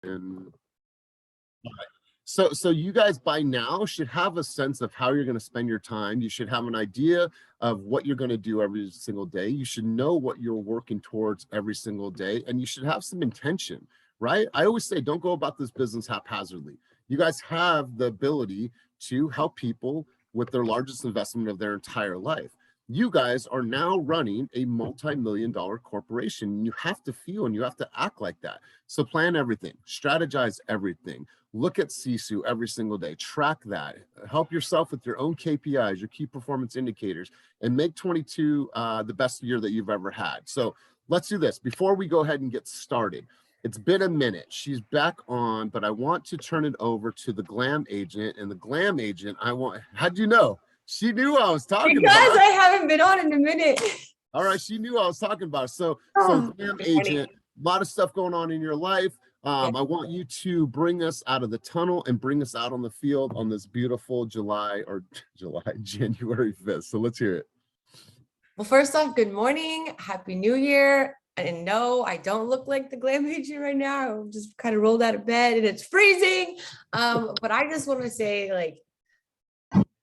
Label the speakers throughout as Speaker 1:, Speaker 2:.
Speaker 1: And so you guys by now should have a sense of how you're going to spend your time. You should have an idea of what you're going to do every single day. You should know what you're working towards every single day, and you should have some intention, right? I always say, don't go about this business haphazardly. You guys have the ability to help people with their largest investment of their entire life. You guys are now running a multi-million-dollar corporation. You have to feel and you have to act like that. So plan everything, strategize everything. Look at Sisu every single day, track that, help yourself with your own KPIs, your key performance indicators, and make 22 the best year that you've ever had. So let's do this. Before we go ahead and get started, it's been a minute. She's back on, but I want to turn it over to the Glam Agent. And the Glam Agent, how'd you know? She knew I was talking about.
Speaker 2: Because I haven't been on in a minute.
Speaker 1: All right, she knew I was talking about it. So Glam Agent, a lot of stuff going on in your life. I want you to bring us out of the tunnel and bring us out on the field on this beautiful January 5th. So let's hear it.
Speaker 2: Well, first off, good morning. Happy New Year. And no, I don't look like the Glam Agent right now. I'm just kind of rolled out of bed and it's freezing. But I just want to say, like,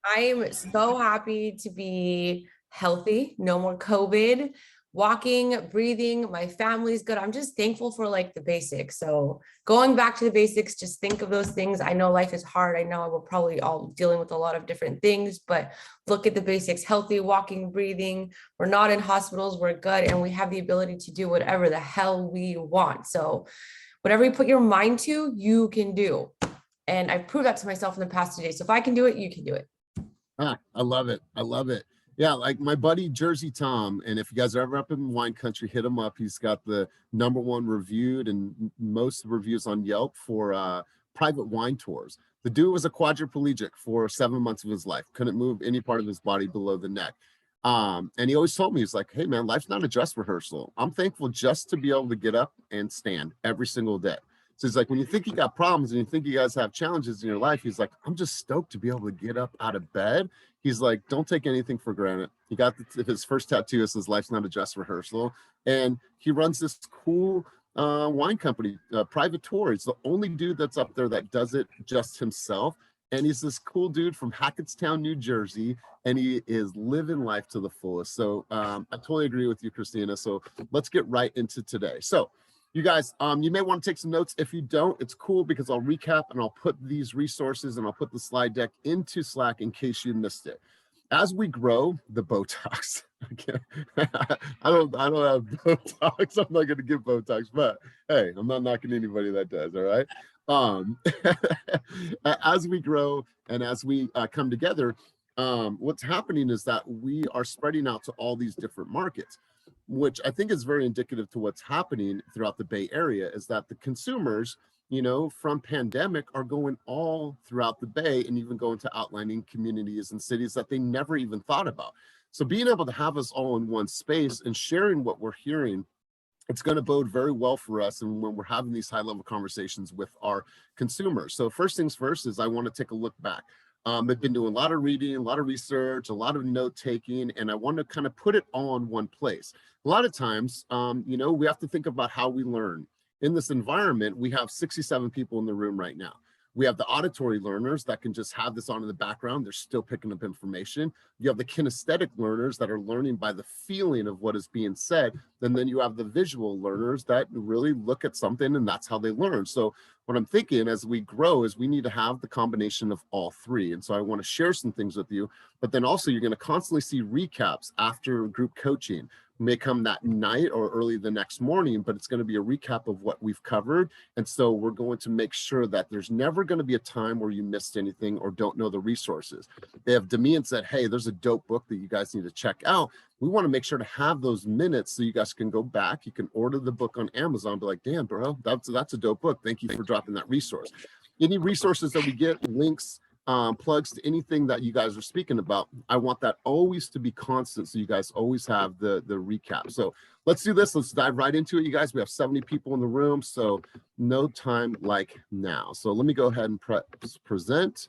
Speaker 2: I am so happy to be healthy. No more COVID. Walking, breathing, my family's good. I'm just thankful for like the basics. So going back to the basics, just think of those things. I know life is hard. I know we're probably all dealing with a lot of different things, but look at the basics: healthy, walking, breathing. We're not in hospitals, we're good. And we have the ability to do whatever the hell we want. So whatever you put your mind to, you can do. And I've proved that to myself in the past 2 days. So if I can do it, you can do it.
Speaker 1: I love it. I love it. Yeah, like my buddy Jersey Tom, and if you guys are ever up in wine country, hit him up. He's got the #1 reviewed and most reviews on Yelp for private wine tours. The dude was a quadriplegic for 7 months of his life, couldn't move any part of his body below the neck. And he always told me, he's like, hey man, life's not a dress rehearsal. I'm thankful just to be able to get up and stand every single day. So he's like, when you think you got problems and you think you guys have challenges in your life, he's like, I'm just stoked to be able to get up out of bed. He's like, don't take anything for granted. He got his first tattoo. It says, life's not a dress rehearsal. And he runs this cool wine company, private tour. He's the only dude that's up there that does it just himself. And he's this cool dude from Hackettstown, New Jersey, and he is living life to the fullest. So I totally agree with you, Christina. So let's get right into today. So you guys, you may want to take some notes. If you don't, it's cool because I'll recap and I'll put these resources and I'll put the slide deck into Slack in case you missed it. As we grow, the Botox. I don't have Botox. I'm not going to give Botox, but hey, I'm not knocking anybody that does. All right. As we grow and as we come together, what's happening is that we are spreading out to all these different markets, which I think is very indicative to what's happening throughout the Bay Area, is that the consumers, you know, from pandemic are going all throughout the Bay and even going to outlying communities and cities that they never even thought about. So being able to have us all in one space and sharing what we're hearing, it's going to bode very well for us. And when we're having these high level conversations with our consumers. So first things first is I want to take a look back. I've been doing a lot of reading, a lot of research, a lot of note taking, and I want to kind of put it all in one place. A lot of times, you know, we have to think about how we learn. In this environment, we have 67 people in the room right now. We have the auditory learners that can just have this on in the background. They're still picking up information. You have the kinesthetic learners that are learning by the feeling of what is being said. And then you have the visual learners that really look at something and that's how they learn. So what I'm thinking as we grow is we need to have the combination of all three. And so I want to share some things with you, but then also you're going to constantly see recaps after group coaching. May come that night or early the next morning, but it's going to be a recap of what we've covered. And so we're going to make sure that there's never going to be a time where you missed anything or don't know the resources. They have Demian said, hey, there's a dope book that you guys need to check out. We want to make sure to have those minutes so you guys can go back. You can order the book on Amazon, be like, damn, bro, that's a dope book. Thank you for dropping that resource. Any resources that we get, links, plugs to anything that you guys are speaking about, I want that always to be constant so you guys always have the recap. So let's do this. Let's dive right into it, you guys. We have 70 people in the room, so no time like now. So let me go ahead and present.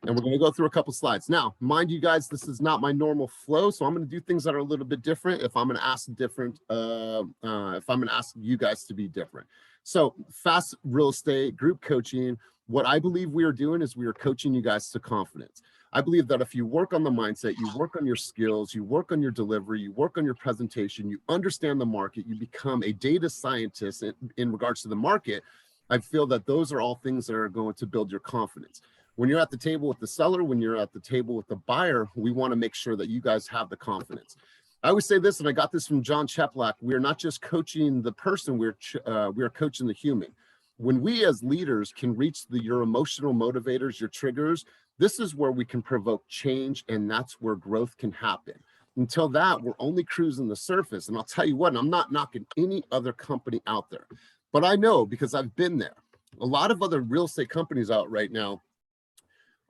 Speaker 1: and we're going to go through a couple slides. Now, mind you guys, this is not my normal flow, so I'm going to do things that are a little bit different if I'm going to ask you guys to be different. So Fast Real Estate Group Coaching, what I believe we are doing is we are coaching you guys to confidence. I believe that if you work on the mindset, you work on your skills, you work on your delivery, you work on your presentation, you understand the market, you become a data scientist in regards to the market, I feel that those are all things that are going to build your confidence. When you're at the table with the seller, when you're at the table with the buyer, we want to make sure that you guys have the confidence. I always say this, and I got this from John Cheplack, we are not just coaching the person, we are coaching the human. When we as leaders can reach your emotional motivators, your triggers, this is where we can provoke change, and that's where growth can happen. Until that, we're only cruising the surface. And I'll tell you what, I'm not knocking any other company out there, but I know because I've been there. A lot of other real estate companies out right now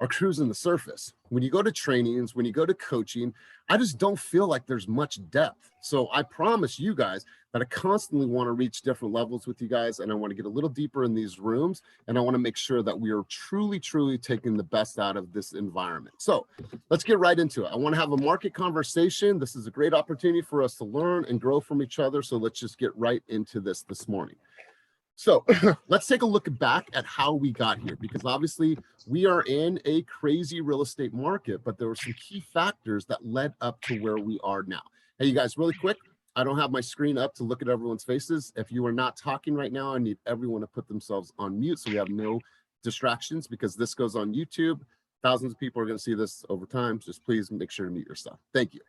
Speaker 1: are cruising the surface. When you go to trainings, when you go to coaching, I just don't feel like there's much depth. So I promise you guys that I constantly want to reach different levels with you guys, and I want to get a little deeper in these rooms, and I want to make sure that we are truly, truly taking the best out of this environment. So let's get right into it. I want to have a market conversation. This is a great opportunity for us to learn and grow from each other. So let's just get right into this morning. So let's take a look back at how we got here, because obviously we are in a crazy real estate market, but there were some key factors that led up to where we are now. Hey, you guys, really quick, I don't have my screen up to look at everyone's faces. If you are not talking right now, I need everyone to put themselves on mute so we have no distractions, because this goes on YouTube. Thousands of people are going to see this over time. Just please make sure to mute yourself. Thank you.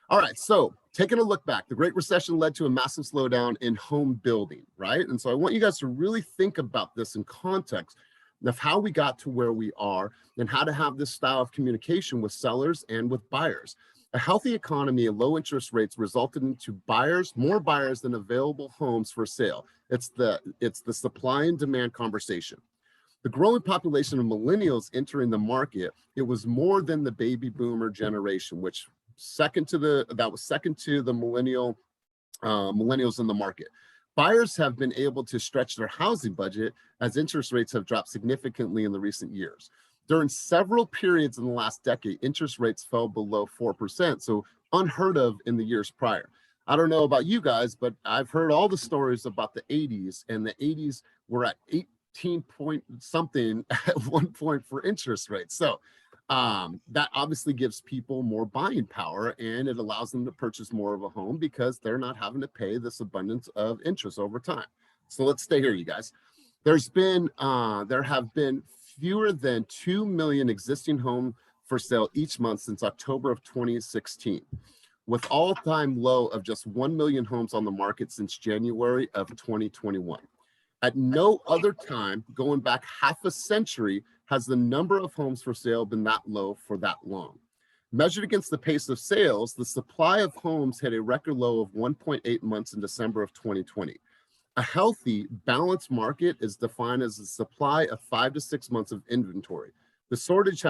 Speaker 1: All right, so taking a look back, the Great Recession led to a massive slowdown in home building, right? And so I want you guys to really think about this in context of how we got to where we are and how to have this style of communication with sellers and with buyers. A healthy economy and low interest rates resulted into more buyers than available homes for sale. It's the supply and demand conversation. The growing population of millennials entering the market, it was more than the baby boomer generation, which was second to the millennials in the market. Buyers have been able to stretch their housing budget as interest rates have dropped significantly in the recent years. During several periods in the last decade, interest rates fell below 4%, so unheard of in the years prior. I don't know about you guys, but I've heard all the stories about the 80s, and the 80s were at 18 point something at one point for interest rates. So that obviously gives people more buying power, and it allows them to purchase more of a home because they're not having to pay this abundance of interest over time. So let's stay here, you guys. There have been fewer than 2 million existing homes for sale each month since October of 2016, with all-time low of just 1 million homes on the market since January of 2021. At no other time, going back half a century, has the number of homes for sale been that low for that long. Measured against the pace of sales, the supply of homes hit a record low of 1.8 months in December of 2020. A healthy, balanced market is defined as a supply of 5 to 6 months of inventory. The shortage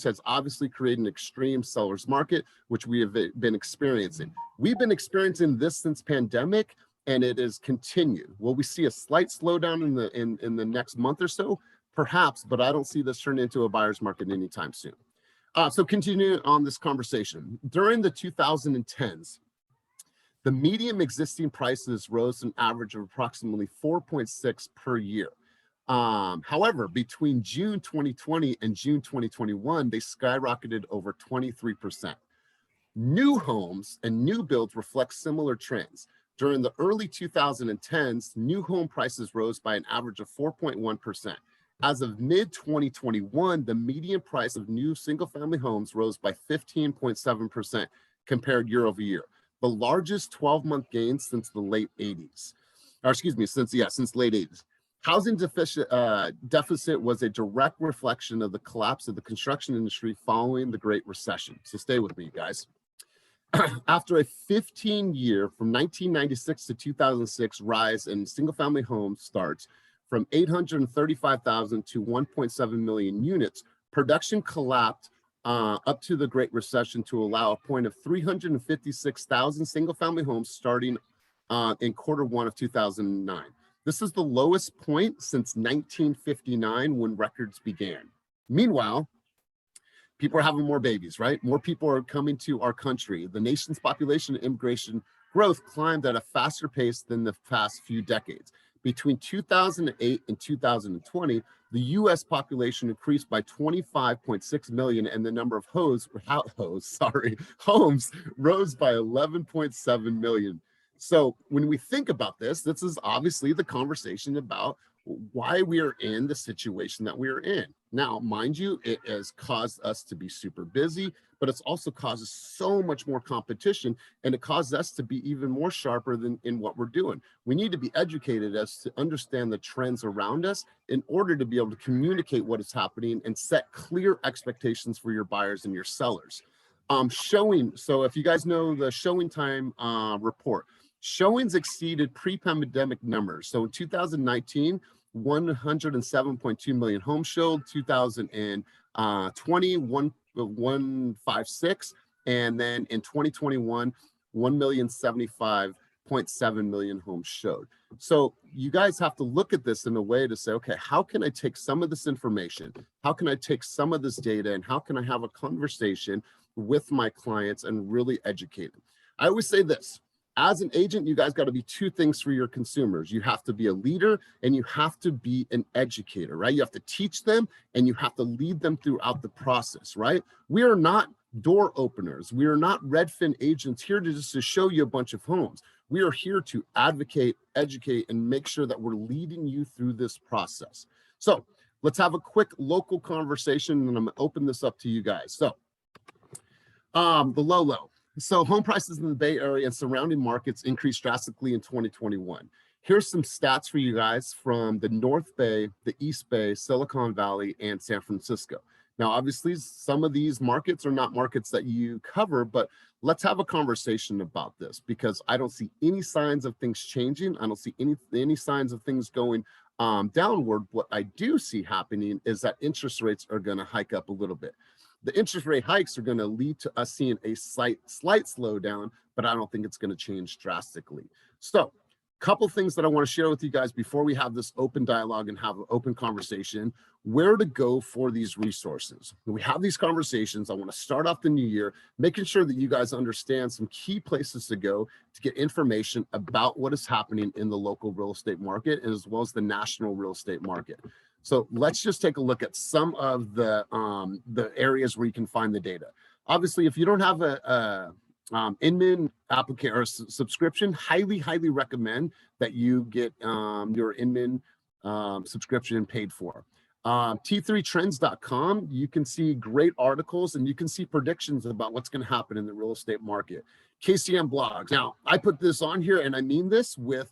Speaker 1: has obviously created an extreme seller's market, which we have been experiencing. We've been experiencing this since pandemic, and it has continued. Will we see a slight slowdown in the next month or so? Perhaps, but I don't see this turn into a buyer's market anytime soon. So continuing on this conversation, during the 2010s, the median existing prices rose an average of approximately 4.6 per year. However, between June 2020 and June 2021, they skyrocketed over 23%. New homes and new builds reflect similar trends. During the early 2010s, new home prices rose by an average of 4.1%. As of mid-2021, the median price of new single-family homes rose by 15.7% compared year over year, the largest 12-month gain since the late 80s. Or excuse me, since late 80s. Housing deficit was a direct reflection of the collapse of the construction industry following the Great Recession. So stay with me, guys. After a 15-year, from 1996 to 2006, rise in single-family home starts, from 835,000 to 1.7 million units, production collapsed up to the Great Recession to allow a point of 356,000 single-family homes starting in Q1 of 2009. This is the lowest point since 1959 when records began. Meanwhile, People are having more babies, right? More people are coming to our country. The nation's population and immigration growth climbed at a faster pace than the past few decades. Between 2008 and 2020, the U.S. population increased by 25.6 million, and the number of homes rose by 11.7 million. So when we think about this is obviously the conversation about why we are in the situation that we are in. Now, mind you, it has caused us to be super busy, but it's also causes so much more competition, and it causes us to be even more sharper than in what we're doing. We need to be educated as to understand the trends around us in order to be able to communicate what is happening and set clear expectations for your buyers and your sellers. So if you guys know the showing time report, showings exceeded pre-pandemic numbers. So in 2019, 107.2 million homes showed, 2020, 156, and then in 2021, 1,075.7 million homes showed. So you guys have to look at this in a way to say, okay, how can I take some of this information? How can I take some of this data, and how can I have a conversation with my clients and really educate them? I always say this: as an agent, you guys got to be two things for your consumers. You have to be a leader and you have to be an educator, right? You have to teach them and you have to lead them throughout the process, right? We are not door openers. We are not Redfin agents here to just to show you a bunch of homes. We are here to advocate, educate, and make sure that we're leading you through this process. So let's have a quick local conversation, and I'm gonna open this up to you guys. So the low. So home prices in the Bay Area and surrounding markets increased drastically in 2021. Here's some stats for you guys from the North Bay, the East Bay, Silicon Valley, and San Francisco. Now, obviously, some of these markets are not markets that you cover, but let's have a conversation about this, because I don't see any signs of things changing. I don't see any signs of things going downward. What I do see happening is that interest rates are going to hike up a little bit. The interest rate hikes are going to lead to us seeing a slight slowdown, but I don't think it's going to change drastically. So a couple things that I want to share with you guys before we have this open dialogue and have an open conversation: where to go for these resources. When we have these conversations, I want to start off the new year making sure that you guys understand some key places to go to get information about what is happening in the local real estate market, as well as the national real estate market. So let's just take a look at some of the areas where you can find the data. Obviously, if you don't have a Inman application or subscription, highly recommend that you get your Inman subscription paid for. T3trends.com, you can see great articles and you can see predictions about what's going to happen in the real estate market. KCM blogs. Now, I put this on here and I mean this with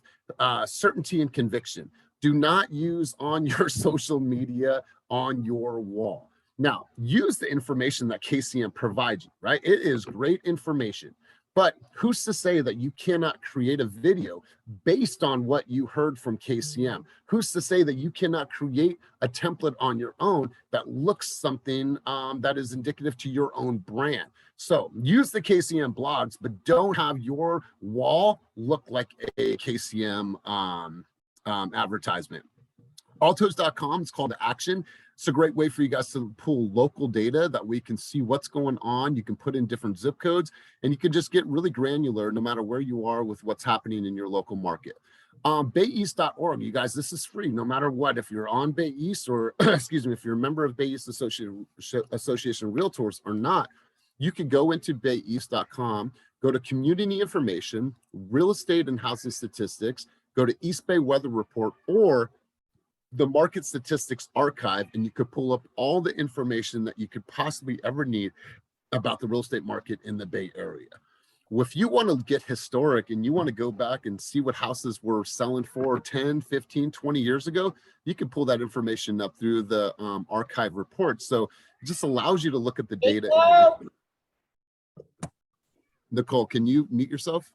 Speaker 1: certainty and conviction. Do not use on your social media, on your wall. Now, use the information that KCM provides you, right? It is great information, but who's to say that you cannot create a video based on what you heard from KCM? Who's to say that you cannot create a template on your own that looks something that is indicative to your own brand? So use the KCM blogs, but don't have your wall look like a KCM advertisement. Altos.com is called to action. It's a great way for you guys to pull local data that we can see what's going on. You can put in different zip codes and you can just get really granular no matter where you are with what's happening in your local market. Bayeast.org, you guys, this is free no matter what. If you're on Bay East or excuse me, if you're a member of Bay East Association Realtors or not, you can go into bayeast.com, go to community information, real estate and housing statistics, go to East Bay Weather Report or the Market Statistics Archive, and you could pull up all the information that you could possibly ever need about the real estate market in the Bay Area. If you want to get historic and you want to go back and see what houses were selling for 10, 15, 20 years ago, you can pull that information up through the archive report. So it just allows you to look at the data. Nicole, can you mute yourself?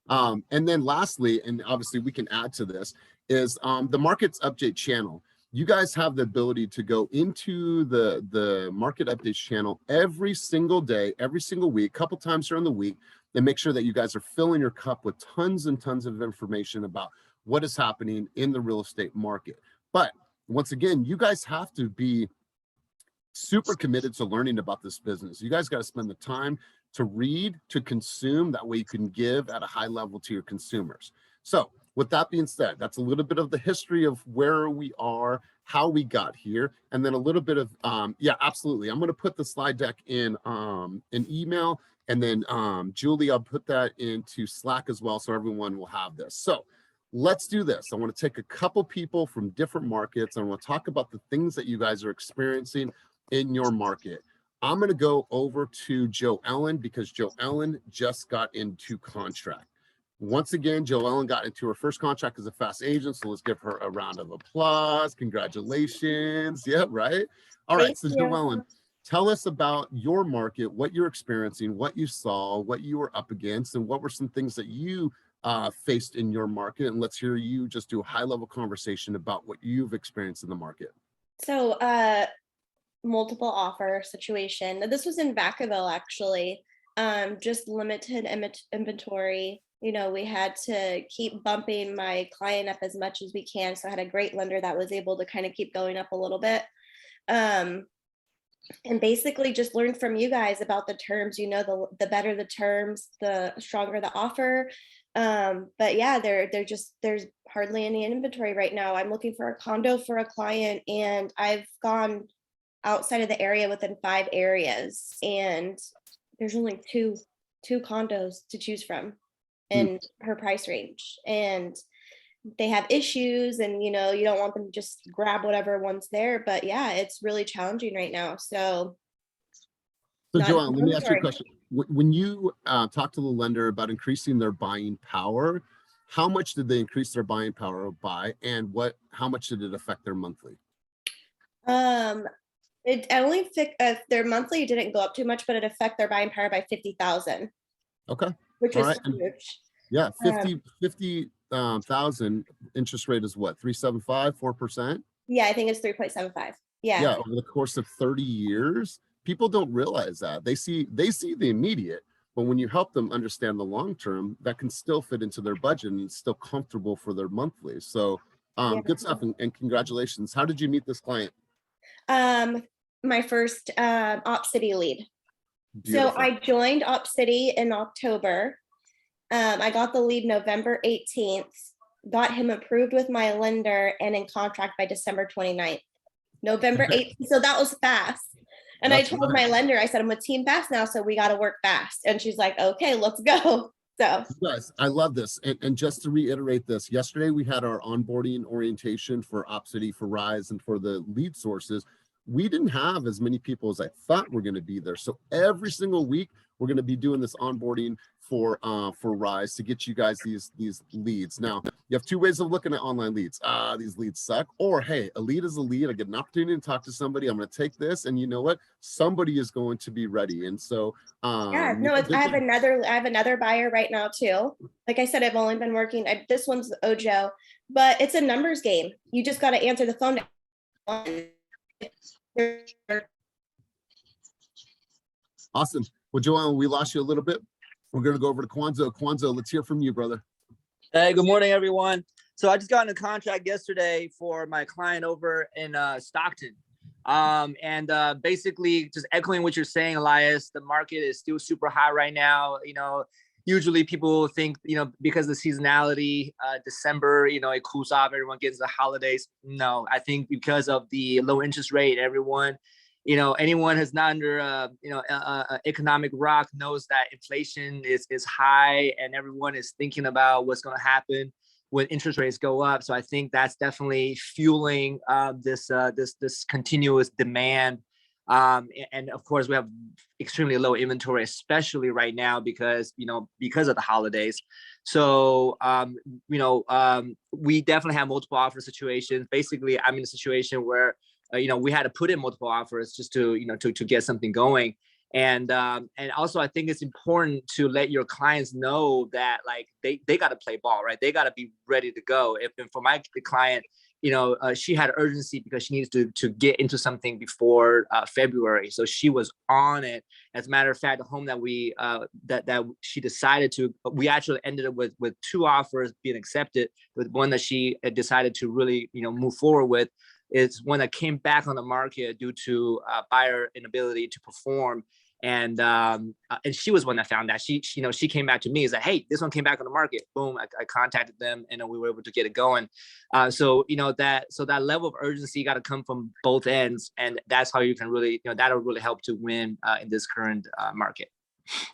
Speaker 1: And then lastly, and obviously we can add to this, is the Markets Update channel. You guys have the ability to go into the Market Updates channel every single day, every single week, a couple times during the week, and make sure that you guys are filling your cup with tons and tons of information about what is happening in the real estate market. But once again, you guys have to be super committed to learning about this business. You guys got to spend the time to read, to consume. That way you can give at a high level to your consumers. So with that being said, that's a little bit of the history of where we are, how we got here, and then a little bit of, yeah, absolutely. I'm going to put the slide deck in an email, and then Julie, I'll put that into Slack as well, so everyone will have this. So let's do this. I want to take a couple people from different markets. I want to talk about the things that you guys are experiencing in your market. I'm going to go over to Joe Ellen because Joe Ellen just got into contract. Once again, Joe Ellen got into her first contract as a fast agent. So let's give her a round of applause. Congratulations. Yeah, right. All right. So Joe Ellen, tell us about your market, what you're experiencing, what you saw, what you were up against, and what were some things that you faced in your market. And let's hear you just do a high level conversation about what you've experienced in the market.
Speaker 3: So, multiple offer situation. This was in Vacaville, actually. Just limited inventory. You know, we had to keep bumping my client up as much as we can. So I had a great lender that was able to kind of keep going up a little bit. And basically just learn from you guys about the terms. You know, the better the terms, the stronger the offer. But yeah, there's hardly any inventory right now. I'm looking for a condo for a client, and I've gone outside of the area within 5 areas, and there's only two condos to choose from in her price range, and they have issues, and you know, you don't want them to just grab whatever one's there. But yeah, it's really challenging right now. So
Speaker 1: Joanne, let me ask you a question. When you talk to the lender about increasing their buying power, how much did they increase their buying power by, and how much did it affect their monthly?
Speaker 3: It only their monthly didn't go up too much, but it affected their buying power by 50,000.
Speaker 1: Okay.
Speaker 3: Which was huge.
Speaker 1: Yeah, 50,000 interest rate is what, 3.75, 4%?
Speaker 3: Yeah, I think it's 3.75. Yeah.
Speaker 1: Yeah, over the course of 30 years, people don't realize that. They see the immediate, but when you help them understand the long term, that can still fit into their budget and it's still comfortable for their monthly. So good stuff, and congratulations. How did you meet this client?
Speaker 3: My first OpCity lead.
Speaker 1: Beautiful.
Speaker 3: So I joined OpCity in October. I got the lead November 18th, got him approved with my lender and in contract by December 29th. November 18th. So that was fast. And I told my lender, I said, I'm with Team Fast now, so we got to work fast. And she's like, okay, let's go. So
Speaker 1: guys, I love this. And just to reiterate this, yesterday we had our onboarding orientation for OpCity, for Rise, and for the lead sources. We didn't have as many people as I thought were going to be there. So every single week we're going to be doing this onboarding for Rise to get you guys these leads. Now you have 2 ways of looking at online leads. These leads suck, or hey, a lead is a lead. I get an opportunity to talk to somebody. I'm going to take this, and you know what? Somebody is going to be ready. And so
Speaker 3: yeah, no, I have another buyer right now too. Like I said, I've only been working. This one's Ojo, but it's a numbers game. You just got to answer the phone.
Speaker 1: Awesome. Well, Joanne, we lost you a little bit. We're going to go over to Kwanzo. Kwanzo, let's hear from you, brother.
Speaker 4: Hey, good morning, everyone. So I just got in a contract yesterday for my client over in Stockton. Basically just echoing what you're saying, Elias, the market is still super high right now. You know, usually people think, you know, because of the seasonality, December, you know, it cools off, everyone gets the holidays. No, I think because of the low interest rate, everyone, you know, anyone who's not under, economic rock knows that inflation is high, and everyone is thinking about what's going to happen when interest rates go up. So I think that's definitely fueling this continuous demand. And of course, we have extremely low inventory, especially right now because of the holidays. So, we definitely have multiple offer situations. Basically, I'm in a situation where, we had to put in multiple offers just to get something going. And also I think it's important to let your clients know that like they got to play ball, right? They got to be ready to go. And for my client, she had urgency because she needs to get into something before February. So she was on it. As a matter of fact, the home that we that she decided to, we actually ended up with 2 offers being accepted, with one that she decided to really move forward with. is one that came back on the market due to buyer inability to perform. And she was one that found that. She came back to me and said, hey, this one came back on the market. Boom, I contacted them and we were able to get it going. So that level of urgency got to come from both ends, and that's how you can really, that'll really help to win in this current market.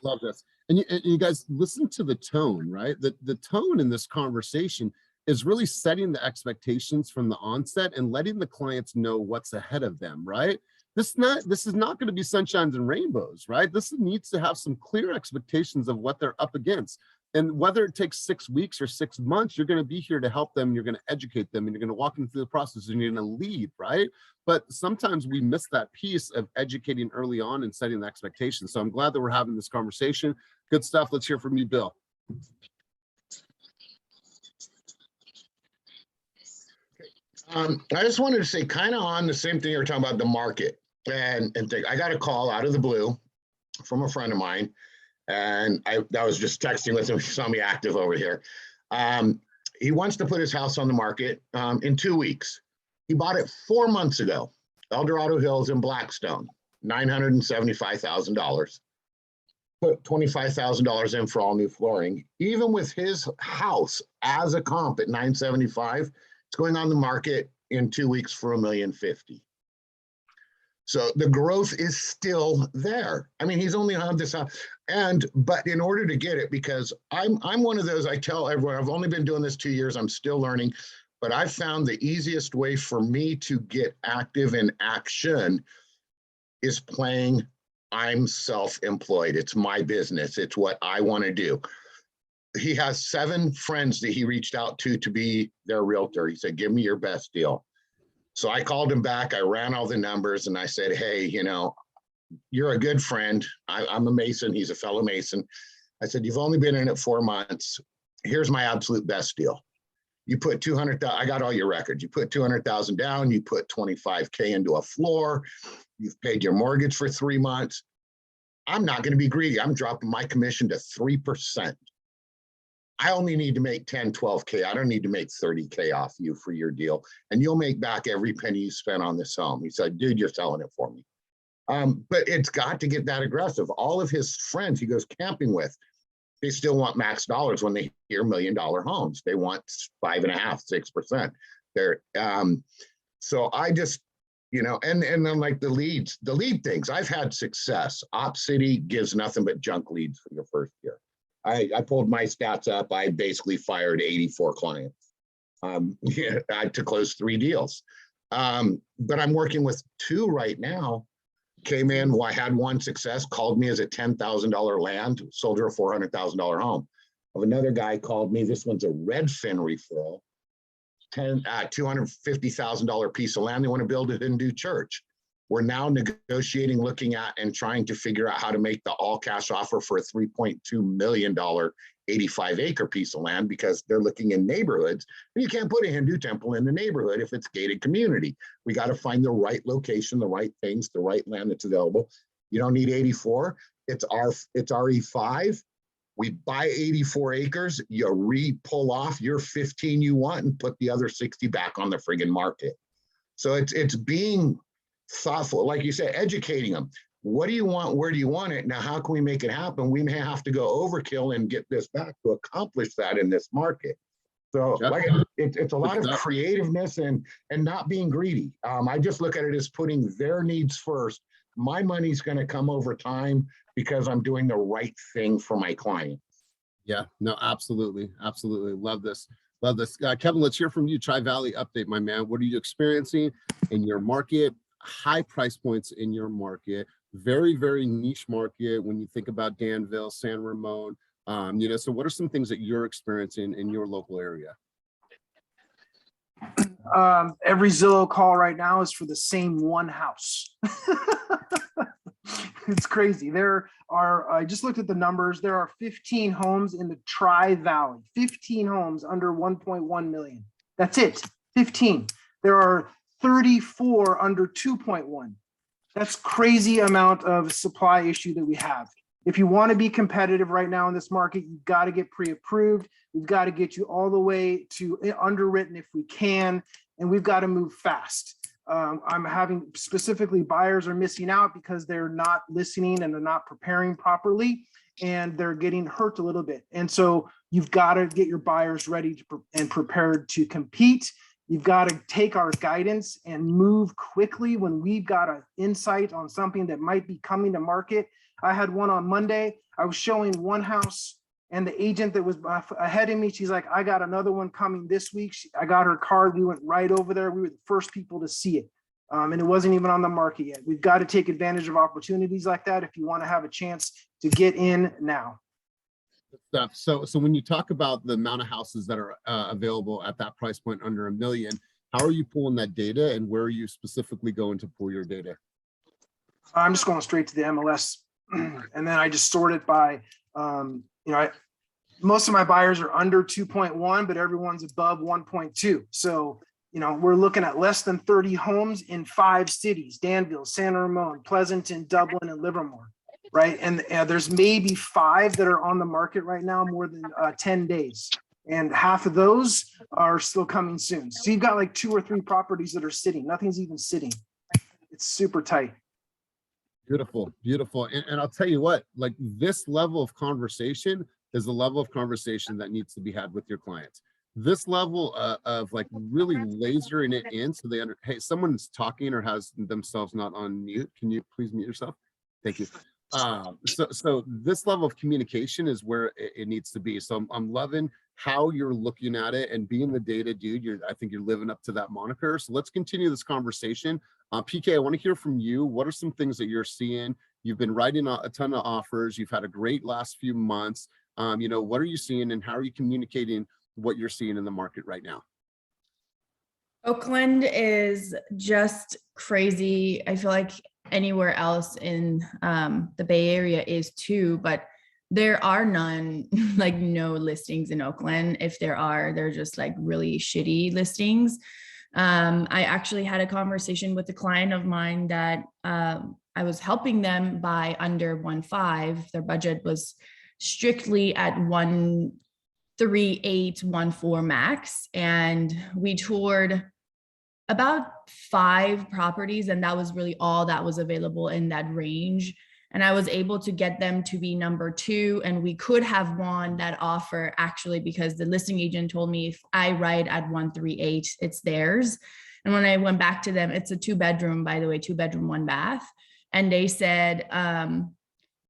Speaker 1: Love this. And you guys listen to the tone, right? The tone in this conversation is really setting the expectations from the onset and letting the clients know what's ahead of them, right? This is not going to be sunshines and rainbows, right? This needs to have some clear expectations of what they're up against. And whether it takes 6 weeks or 6 months, you're going to be here to help them. You're going to educate them, and you're going to walk them through the process, and you're going to lead, right? But sometimes we miss that piece of educating early on and setting the expectations. So I'm glad that we're having this conversation. Good stuff. Let's hear from you, Bill.
Speaker 5: I just wanted to say, kind of on the same thing you were talking about, the market, and think I got a call out of the blue from a friend of mine, and I was just texting with him. He saw me active over here. He wants to put his house on the market in 2 weeks. He bought it 4 months ago, Eldorado Hills in Blackstone, $975,000. Put $25,000 in for all new flooring. Even with his house as a comp at $975,000, it's going on the market in 2 weeks for $1,050,000. So the growth is still there. I mean, he's only on this house, but in order to get it, because I'm one of those, I tell everyone, I've only been doing this 2 years, I'm still learning, but I've found the easiest way for me to get active in action is playing I'm self-employed. It's my business. It's what I want to do. He has 7 friends that he reached out to be their realtor. He said, give me your best deal. So I called him back. I ran all the numbers and I said, hey, you're a good friend. I'm a Mason. He's a fellow Mason. I said, you've only been in it 4 months. Here's my absolute best deal. You put 200,000, I got all your records. You put 200,000 down, you put 25K into a floor, you've paid your mortgage for 3 months. I'm not going to be greedy. I'm dropping my commission to 3%. I only need to make 10, 12K. I don't need to make 30K off you for your deal. And you'll make back every penny you spent on this home. He said, dude, you're selling it for me. But it's got to get that aggressive. All of his friends he goes camping with, they still want max dollars when they hear $1 million homes. They want 5.5%, 6%. So I just, and then like the lead things, I've had success. Opcity gives nothing but junk leads for your first year. I pulled my stats up. I basically fired 84 clients to close 3 deals. But I'm working with 2 right now. Came in, I had 1 success, called me as a $10,000 land, sold her a $400,000 home. Of another guy called me, this one's a Redfin referral, $250,000 piece of land. They want to build it and do church. We're now negotiating, looking at, and trying to figure out how to make the all cash offer for a $3.2 million 85-acre piece of land, because they're looking in neighborhoods. And you can't put a Hindu temple in the neighborhood if it's gated community. We got to find the right location, the right things, the right land that's available. You don't need 84. It's RE5. We buy 84 acres. You pull off your 15 you want and put the other 60 back on the friggin' market. So it's being thoughtful, like you said, educating them. What do you want? Where do you want it? Now, how can we make it happen? We may have to go overkill and get this back to accomplish that in this market. So it's a lot of creativeness and not being greedy. I just look at it as putting their needs first. My money's going to come over time because I'm doing the right thing for my client.
Speaker 1: Yeah, no, absolutely. Absolutely. Love this. Love this. Kevin, let's hear from you. Tri-Valley update, my man. What are you experiencing in your market? High price points in your market, very, very niche market when you think about Danville, San Ramon. So what are some things that you're experiencing in your local area?
Speaker 6: Every Zillow call right now is for the same one house. It's crazy. There are, I just looked at the numbers. There are 15 homes in the Tri-Valley, 15 homes under 1.1 million. That's it, 15. There are 34 under 2.1. That's crazy amount of supply issue that we have. If you want to be competitive right now in this market, you've got to get pre-approved. We've got to get you all the way to underwritten if we can, and we've got to move fast. I'm having specifically buyers are missing out because they're not listening and they're not preparing properly, and they're getting hurt a little bit. And so you've got to get your buyers ready and prepared to compete. You've got to take our guidance and move quickly when we've got an insight on something that might be coming to market. I had one on Monday. I was showing one house, and the agent that was ahead of me, she's like, I got another one coming this week. I got her card. We went right over there. We were the first people to see it. And it wasn't even on the market yet. We've got to take advantage of opportunities like that if you want to have a chance to get in now.
Speaker 1: Stuff. So when you talk about the amount of houses that are available at that price point under $1 million, how are you pulling that data, and where are you specifically going to pull your data?
Speaker 6: I'm just going straight to the MLS, and then I just sort it by, most of my buyers are under 2.1, but everyone's above 1.2. So, we're looking at less than 30 homes in 5 cities: Danville, San Ramon, Pleasanton, Dublin, and Livermore. Right. And there's maybe 5 that are on the market right now, more than 10 days. And half of those are still coming soon. So you've got like 2 or 3 properties that are sitting. Nothing's even sitting. It's super tight.
Speaker 1: Beautiful, beautiful. And I'll tell you what, like, this level of conversation is the level of conversation that needs to be had with your clients. This level of like really lasering it in so they hey, someone's talking or has themselves not on mute. Can you please mute yourself? Thank you. So this level of communication is where it needs to be. So I'm loving how you're looking at it and being the data dude. I think you're living up to that moniker. So let's continue this conversation. PK, I want to hear from you. What are some things that you're seeing? You've been writing a ton of offers. You've had a great last few months. What are you seeing, and how are you communicating what you're seeing in the market right now?
Speaker 7: Oakland is just crazy. I feel like anywhere else in the Bay Area is too, but there are none, like no listings in Oakland. If there are, they're just like really shitty listings. I actually had a conversation with a client of mine that I was helping them buy under 1.5. Their budget was strictly at 1.38, 1.4 max. And we toured about 5 properties, and that was really all that was available in that range. And I was able to get them to be number 2, and we could have won that offer actually, because the listing agent told me if I write at 1.38, it's theirs. And when I went back to them, it's a 2-bedroom, by the way, 2-bedroom, 1 bath. And they said,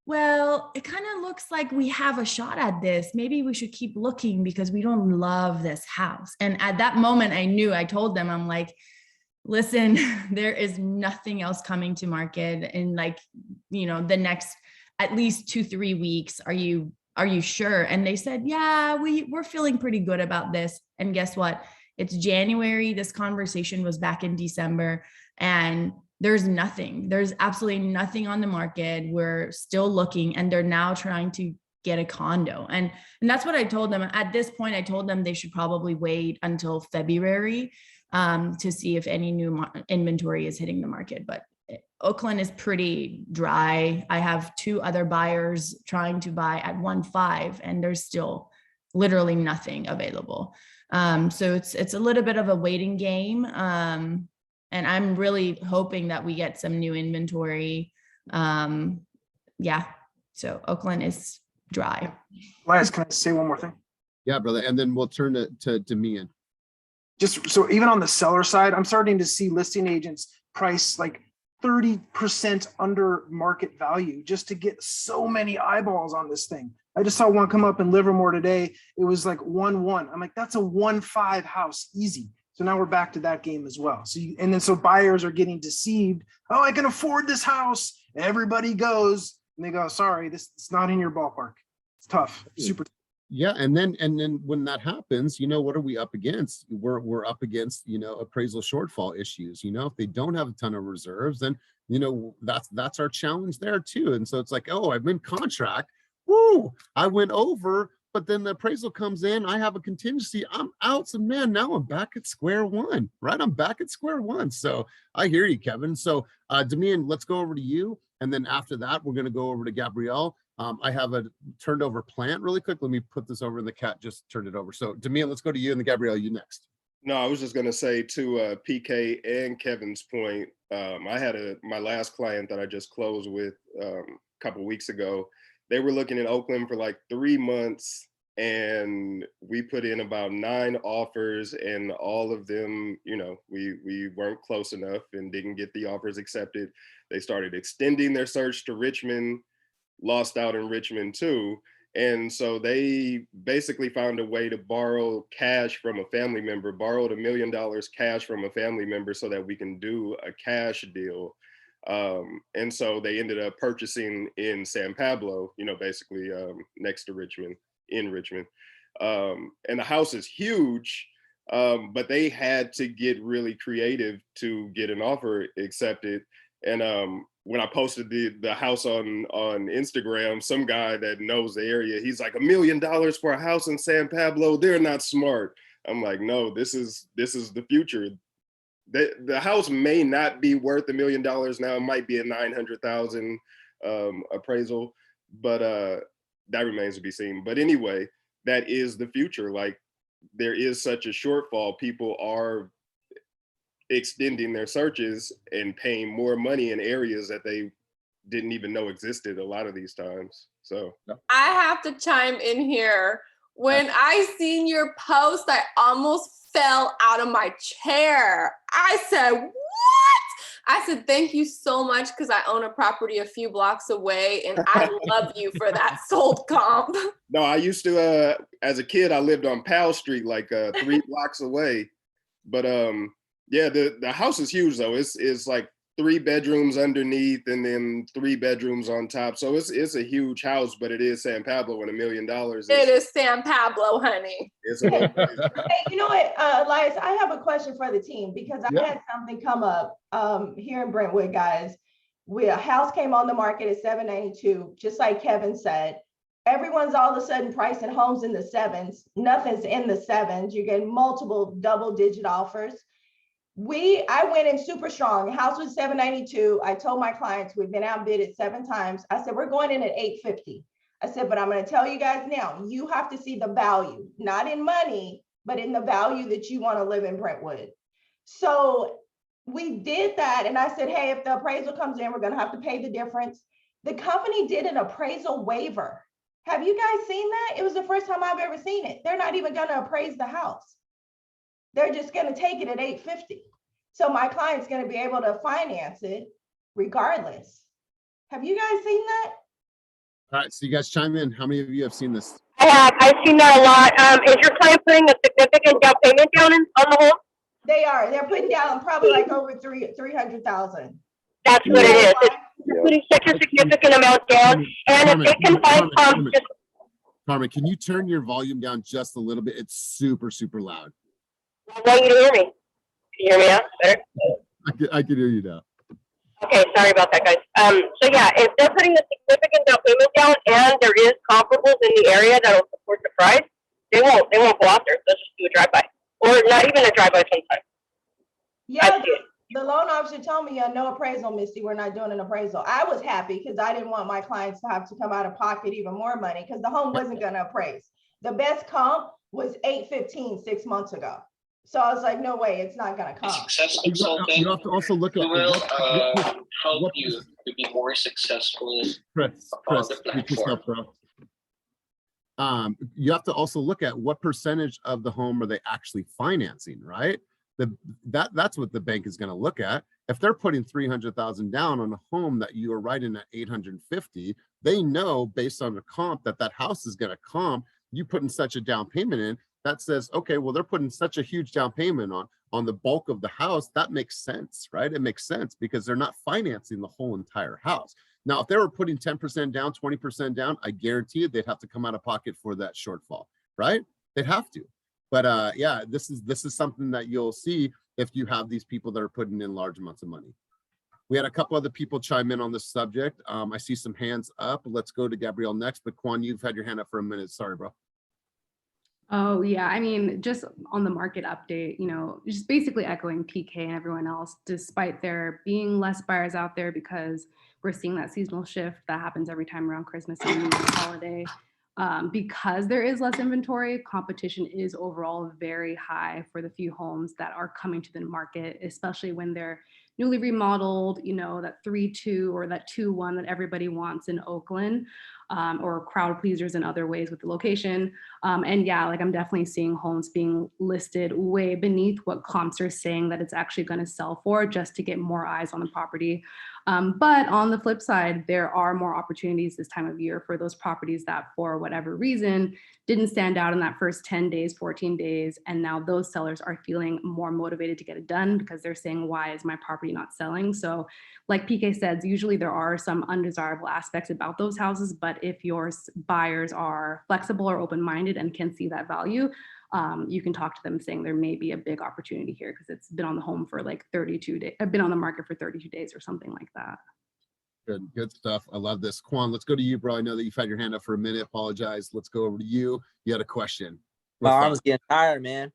Speaker 7: well, it kind of looks like we have a shot at this. Maybe we should keep looking because we don't love this house. And at that moment, I told them, I'm like, listen, there is nothing else coming to market in the next at least 2-3 weeks. Are you sure? And they said, yeah, we're feeling pretty good about this. And guess what? It's January. This conversation was back in December, and there's absolutely nothing on the market. We're still looking, and they're now trying to get a condo. And that's what I told them. At this point, I told them they should probably wait until February to see if any new inventory is hitting the market. But Oakland is pretty dry. I have 2 other buyers trying to buy at 1.5, and there's still literally nothing available. So it's a little bit of a waiting game. And I'm really hoping that we get some new inventory. So Oakland is dry.
Speaker 6: Elias, can I say one more thing?
Speaker 1: Yeah, brother. And then we'll turn to Demian.
Speaker 6: Just so even on the seller side, I'm starting to see listing agents price like 30% under market value just to get so many eyeballs on this thing. I just saw one come up in Livermore today. It was like 1.1. I'm like, that's a 1.5 house, easy. So now we're back to that game as well. So buyers are getting deceived. Oh, I can afford this house. Everybody goes, and they go, sorry, it's not in your ballpark. It's tough, super.
Speaker 1: Yeah, and then when that happens, what are we up against? We're up against appraisal shortfall issues. If they don't have a ton of reserves, then that's our challenge there too. And so it's like, oh, I'm in contract. Woo! I went over. But then the appraisal comes in, I have a contingency, I'm out. So man, now I'm back at square one, right? I'm back at square one. So I hear you, Kevin. So Demian, let's go over to you. And then after that, we're going to go over to Gabrielle. I have a turned over plant really quick. Let me put this over in the cat, just turned it over. So Demian, let's go to you, and then Gabrielle, you next.
Speaker 8: No, I was just gonna say to PK and Kevin's point, I had my last client that I just closed with a couple weeks ago. They were looking in Oakland for like 3 months, and we put in about 9 offers, and all of them, you know, we weren't close enough and didn't get the offers accepted. They started extending their search to Richmond, lost out in Richmond too. And so they basically found a way to borrow cash from a family member, borrowed $1 million cash from a family member so that we can do a cash deal. And so they ended up purchasing in San Pablo, you know, basically next to Richmond, in Richmond. And the house is huge, but they had to get really creative to get an offer accepted. And when I posted the house on Instagram, some guy that knows the area, he's like, $1 million for a house in San Pablo, they're not smart. I'm like, no, this is the future. The house may not be worth $1 million now. It might be a 900,000 appraisal, but that remains to be seen. But anyway, that is the future. Like, there is such a shortfall. People are extending their searches and paying more money in areas that they didn't even know existed a lot of these times. So
Speaker 9: I have to chime in here. When I seen your post, I almost fell out of my chair. I said, what? I said, thank you so much, because I own a property a few blocks away, and I love you for that sold comp.
Speaker 8: No, I used to, as a kid, I lived on Powell Street, like 3 blocks away. But yeah, the house is huge though. It's like 3 bedrooms underneath and then 3 bedrooms on top. So it's a huge house, but it is San Pablo, and $1 million.
Speaker 9: It is San Pablo, honey.
Speaker 8: It's a little crazy.
Speaker 10: Hey, you know what, Elias, I have a question for the team, because I had something come up here in Brentwood, guys. A house came on the market at $792, just like Kevin said. Everyone's all of a sudden pricing homes in the 7s. Nothing's in the 7s. You're getting multiple double-digit offers. I went in super strong. House was $792. I told my clients we've been outbid it 7 times. I said, we're going in at $850. I said, but I'm going to tell you guys now, you have to see the value, not in money, but in the value that you want to live in Brentwood. So we did that. And I said, hey, if the appraisal comes in, we're going to have to pay the difference. The company did an appraisal waiver. Have you guys seen that? It was the first time I've ever seen it. They're not even going to appraise the house. They're just going to take it at $850. So my client's going to be able to finance it regardless. Have you guys seen that?
Speaker 1: All right, so you guys chime in. How many of you have seen this?
Speaker 11: I have. I've seen that a lot. Is your client putting a significant down payment down on the home?
Speaker 10: They are. They're putting down probably like over 300,000.
Speaker 11: That's what it is. They're putting such a significant amount down, and
Speaker 1: Carmen,
Speaker 11: if they can find
Speaker 1: Carmen, can you turn your volume down just a little bit? It's super, super loud.
Speaker 11: I want you to hear me. Can you hear me now? Better?
Speaker 1: I can hear you now.
Speaker 11: Okay, sorry about that, guys. So yeah, if they're putting a significant down payment down and there is comparables in the area that'll support the price, they won't go out there. They'll just do a drive-by, or not even a drive-by sometimes.
Speaker 10: Yeah, the loan officer told me, no appraisal, Misty. We're not doing an appraisal. I was happy because I didn't want my clients to have to come out of pocket even more money, because the home wasn't going to appraise. The best comp was $815 6 months ago. So I was like, no way, it's not going to come.
Speaker 12: Success consulting
Speaker 1: You have to also look at
Speaker 12: will help you to be more successful
Speaker 1: Chris,
Speaker 12: on the
Speaker 1: keep this
Speaker 12: platform.
Speaker 1: up, bro. You have to also look at what percentage of the home are they actually financing, right? That's what the bank is going to look at. If they're putting 300,000 down on a home that you are writing at 850, they know based on the comp that house is going to comp. You putting such a down payment in, that says, okay, well, they're putting such a huge down payment on the bulk of the house. That makes sense, right? It makes sense because they're not financing the whole entire house. Now, if they were putting 10% down, 20% down, I guarantee you they'd have to come out of pocket for that shortfall, right? They'd have to. But yeah, this is something that you'll see if you have these people that are putting in large amounts of money. We had a couple other people chime in on this subject. I see some hands up. Let's go to Gabrielle next, but Quan, you've had your hand up for a minute. Sorry, bro.
Speaker 13: Oh, yeah. I mean, just on the market update, just basically echoing PK and everyone else, despite there being less buyers out there because we're seeing that seasonal shift that happens every time around Christmas and New Year's holiday. because there is less inventory, competition is overall very high for the few homes that are coming to the market, especially when they're newly remodeled, you know, that 3-2 or that 2-1 that everybody wants in Oakland, or crowd pleasers in other ways with the location. And yeah, like I'm definitely seeing homes being listed way beneath what comps are saying that it's actually going to sell for, just to get more eyes on the property. But on the flip side, there are more opportunities this time of year for those properties that for whatever reason didn't stand out in that first 10 days, 14 days. And now those sellers are feeling more motivated to get it done because they're saying, why is my property not selling? So like PK said, usually there are some undesirable aspects about those houses, but if your buyers are flexible or open-minded and can see that value, you can talk to them saying there may be a big opportunity here because it's been on the home for like 32 days, been on the market for 32 days or something like that.
Speaker 1: Good stuff. I love this. Quan, let's go to you, bro. I know that you've had your hand up for a minute. Apologize. Let's go over to you. You had a question.
Speaker 4: My arm's getting tired, man.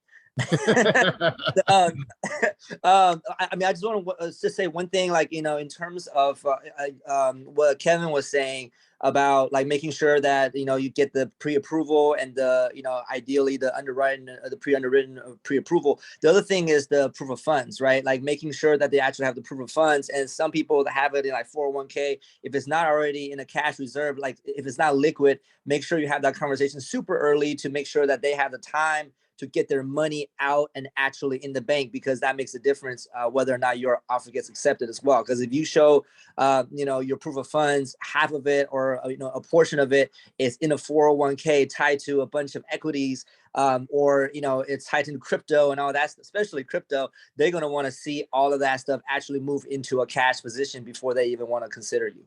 Speaker 4: I mean, I just want to just say one thing, like, you know, in terms of what Kevin was saying about like making sure that, you know, you get the pre-approval and the, you know, ideally the underwriting, the pre-underwritten pre-approval. The other thing is the proof of funds, right? Like making sure that they actually have the proof of funds. And some people that have it in like 401k, if it's not already in a cash reserve, like if it's not liquid, make sure you have that conversation super early to make sure that they have the time to get their money out and actually in the bank, because that makes a difference whether or not your offer gets accepted as well. Because if you show, you know, your proof of funds, half of it or, you know, a portion of it is in a 401k tied to a bunch of equities, or, you know, it's tied into crypto and all that, especially crypto, they're going to want to see all of that stuff actually move into a cash position before they even want to consider you.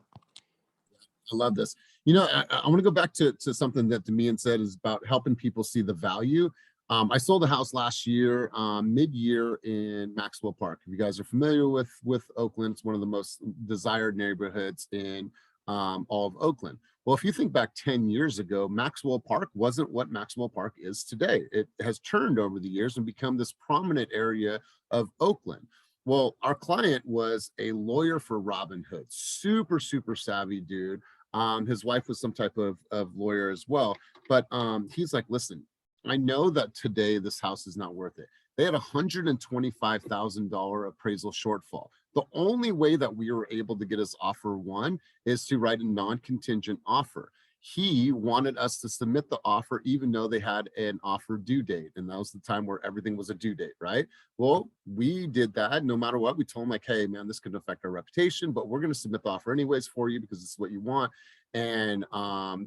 Speaker 1: I love this. You know, I want to go back to something that Damian said is about helping people see the value. I sold a house last year, mid-year in Maxwell Park. If you guys are familiar with Oakland, it's one of the most desired neighborhoods in all of Oakland. Well, if you think back 10 years ago, Maxwell Park wasn't what Maxwell Park is today. It has turned over the years and become this prominent area of Oakland. Well, our client was a lawyer for Robinhood, super, super savvy dude. His wife was some type of lawyer as well. But he's like, listen, I know that today this house is not worth it. They had $125,000 appraisal shortfall. The only way that we were able to get his offer won is to write a non-contingent offer. He wanted us to submit the offer even though they had an offer due date. And that was the time where everything was a due date, right? Well, we did that no matter what. We told him like, hey, man, this could affect our reputation, but we're going to submit the offer anyways for you because this is what you want. And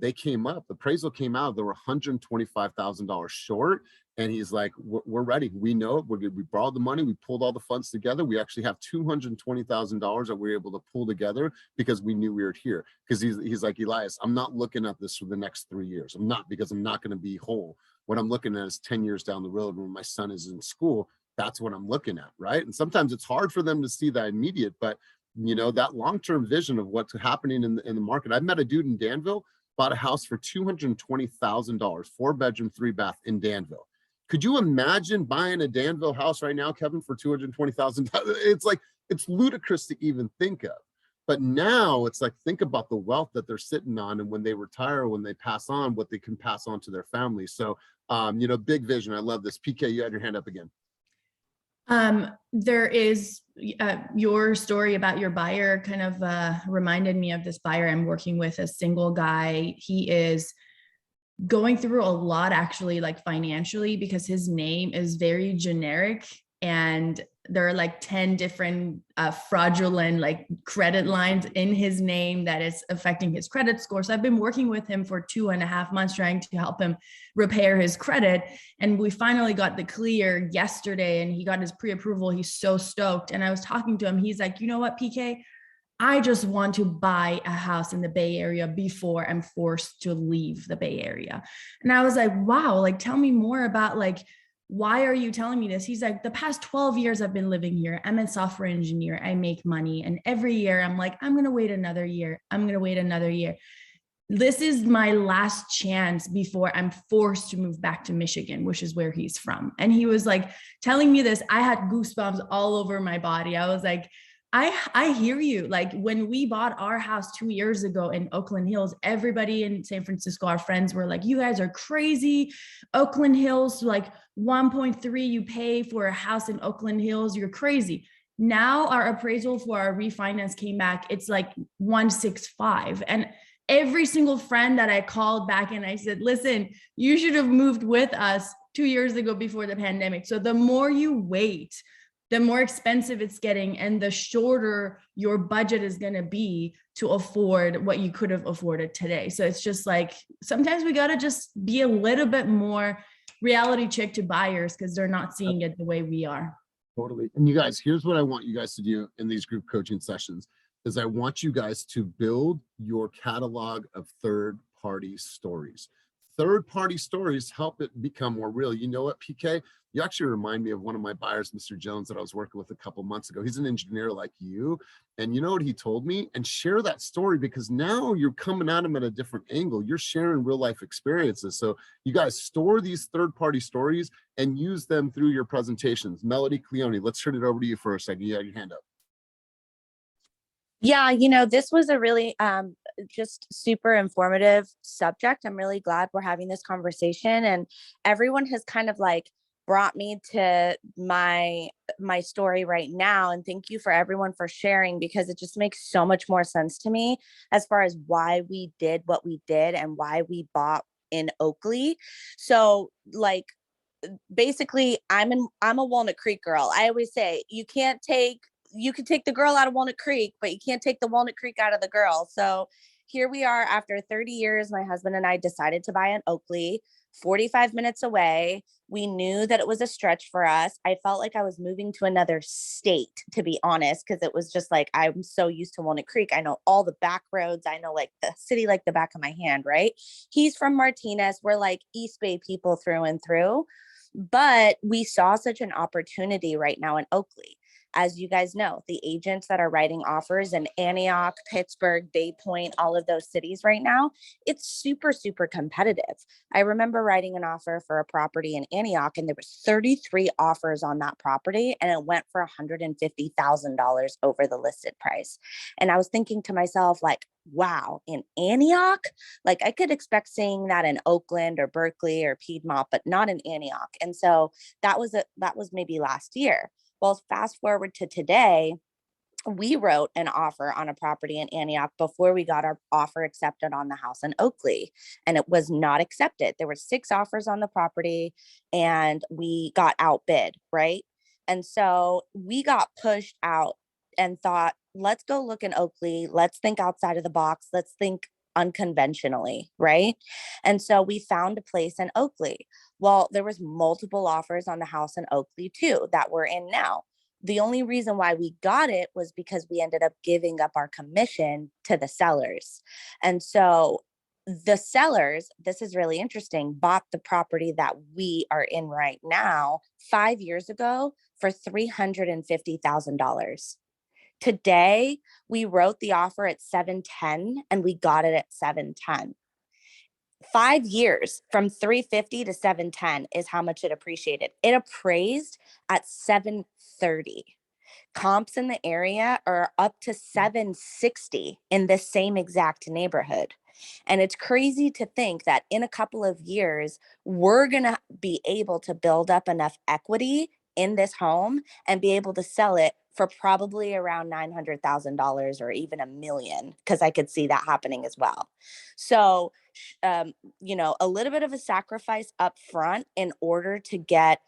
Speaker 1: they came up, the appraisal came out, they were $125,000 short. And he's like, we're ready. We know it. We borrowed the money. We pulled all the funds together. We actually have $220,000 that we were able to pull together because we knew we were here. Because he's like, Elias, I'm not looking at this for the next 3 years. I'm not, because I'm not going to be whole. What I'm looking at is 10 years down the road when my son is in school. That's what I'm looking at, right? And sometimes it's hard for them to see that immediate, but you know, that long-term vision of what's happening in the market. I met a dude in Danville, bought a house for $220,000, 4-bedroom, 3-bath in Danville. Could you imagine buying a Danville house right now, Kevin, for $220,000? It's like, it's ludicrous to even think of. But now it's like, think about the wealth that they're sitting on, and when they retire, when they pass on, what they can pass on to their families. So, you know, big vision. I love this. PK, you had your hand up again.
Speaker 7: There is your story about your buyer kind of reminded me of this buyer I'm working with, a single guy. He is going through a lot actually, like financially, because his name is very generic and there are like 10 different fraudulent like credit lines in his name that is affecting his credit score. So I've been working with him for 2.5 months trying to help him repair his credit. And we finally got the clear yesterday and he got his pre-approval. He's so stoked. And I was talking to him. He's like, you know what, PK? I just want to buy a house in the Bay Area before I'm forced to leave the Bay Area. And I was like, wow, like, tell me more about like, why are you telling me this? He's like, the past 12 years I've been living here. I'm a software engineer. I make money. And every year I'm like, I'm going to wait another year. I'm going to wait another year. This is my last chance before I'm forced to move back to Michigan, which is where he's from. And he was like telling me this. I had goosebumps all over my body. I was like, I hear you. Like when we bought our house 2 years ago in Oakland Hills, everybody in San Francisco, our friends were like, you guys are crazy. Oakland Hills, like 1.3 you pay for a house in Oakland Hills, you're crazy. Now our appraisal for our refinance came back, it's like 165. And every single friend that I called back and I said, listen, you should have moved with us 2 years ago before the pandemic. So the more you wait, the more expensive it's getting and the shorter your budget is going to be to afford what you could have afforded today. So it's just like, sometimes we got to just be a little bit more reality check to buyers because they're not seeing it the way we are.
Speaker 1: Totally. And you guys, here's what I want you guys to do in these group coaching sessions is I want you guys to build your catalog of third-party stories. Third-party stories help it become more real. You know what, PK? You actually remind me of one of my buyers, Mr. Jones, that I was working with a couple months ago. He's an engineer like you. And you know what he told me? And share that story because now you're coming at him at a different angle. You're sharing real life experiences. So you guys store these third-party stories and use them through your presentations. Melody Cleone, let's turn it over to you for a second. You got your hand up.
Speaker 14: Yeah, you know, this was a really just super informative subject. I'm really glad we're having this conversation, and everyone has kind of like brought me to my story right now. And thank you for everyone for sharing, because it just makes so much more sense to me as far as why we did what we did and why we bought in Oakley. So like, basically I'm a Walnut Creek girl. I always say you can take the girl out of Walnut Creek, but you can't take the Walnut Creek out of the girl. So here we are after 30 years, my husband and I decided to buy an Oakley 45 minutes away. We knew that it was a stretch for us. I felt like I was moving to another state, to be honest, because it was just like, I'm so used to Walnut Creek. I know all the back roads. I know like the city like the back of my hand, right? He's from Martinez. We're like East Bay people through and through. But we saw such an opportunity right now in Oakley. As you guys know, the agents that are writing offers in Antioch, Pittsburgh, Bay Point, all of those cities right now, it's super, super competitive. I remember writing an offer for a property in Antioch, and there was 33 offers on that property, and it went for $150,000 over the listed price. And I was thinking to myself, like, wow, in Antioch, like I could expect seeing that in Oakland or Berkeley or Piedmont, but not in Antioch. And so that was maybe last year. Well, fast forward to today, we wrote an offer on a property in Antioch before we got our offer accepted on the house in Oakley, and it was not accepted. There were 6 offers on the property and we got outbid, right? And so we got pushed out and thought, let's go look in Oakley. Let's think outside of the box. Let's think unconventionally, right? And so we found a place in Oakley. Well, there was multiple offers on the house in Oakley too that we're in now. The only reason why we got it was because we ended up giving up our commission to the sellers. And so the sellers, this is really interesting, bought the property that we are in right now 5 years ago for $350,000. Today, we wrote the offer at 710 and we got it at 710. 5 years from 350 to 710 is how much it appreciated. It appraised at 730. Comps in the area are up to 760 in the same exact neighborhood. And it's crazy to think that in a couple of years, we're going to be able to build up enough equity in this home and be able to sell it for probably around $900,000 or even $1 million, because I could see that happening as well. So, you know, a little bit of a sacrifice up front in order to get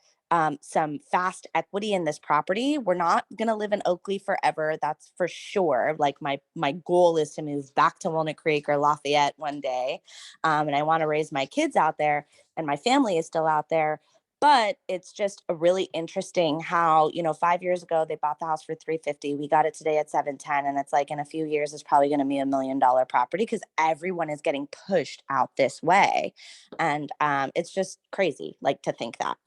Speaker 14: some fast equity in this property. We're not going to live in Oakley forever. That's for sure. Like my goal is to move back to Walnut Creek or Lafayette one day. And I want to raise my kids out there, and my family is still out there. But it's just a really interesting how, you know, 5 years ago, they bought the house for $350. We got it today at 710. And it's like in a few years, it's probably going to be $1 million property because everyone is getting pushed out this way. And it's just crazy, like, to think that.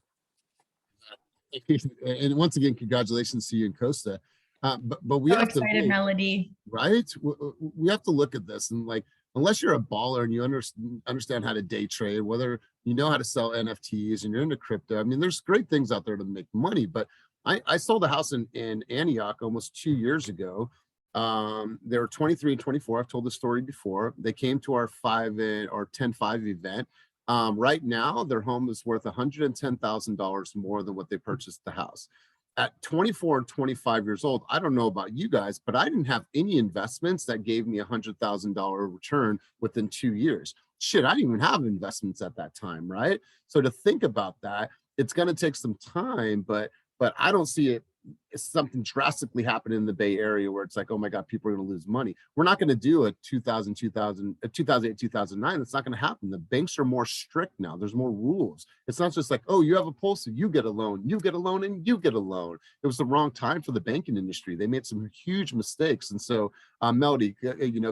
Speaker 1: And once again, congratulations to you and Costa. But we have
Speaker 7: excited,
Speaker 1: to,
Speaker 7: Melody.
Speaker 1: Right? We have to look at this and like, unless you're a baller and you understand how to day trade, whether you know how to sell NFTs and you're into crypto. I mean, there's great things out there to make money, but I sold a house in Antioch almost 2 years ago. They were 23 and 24. I've told the story before. They came to our 10-5 event. Right now, their home is worth $110,000 more than what they purchased the house. At 24 and 25 years old, I don't know about you guys, but I didn't have any investments that gave me $100,000 return within 2 years. Shit, I didn't even have investments at that time, right? So to think about that, it's going to take some time, but I don't see it something drastically happening in the Bay Area where it's like, oh my God, people are going to lose money. We're not going to do a 2008, 2009. That's not going to happen. The banks are more strict now. There's more rules. It's not just like, oh, you have a pulse, so you get a loan, you get a loan, and you get a loan. It was the wrong time for the banking industry. They made some huge mistakes. And so, Melody,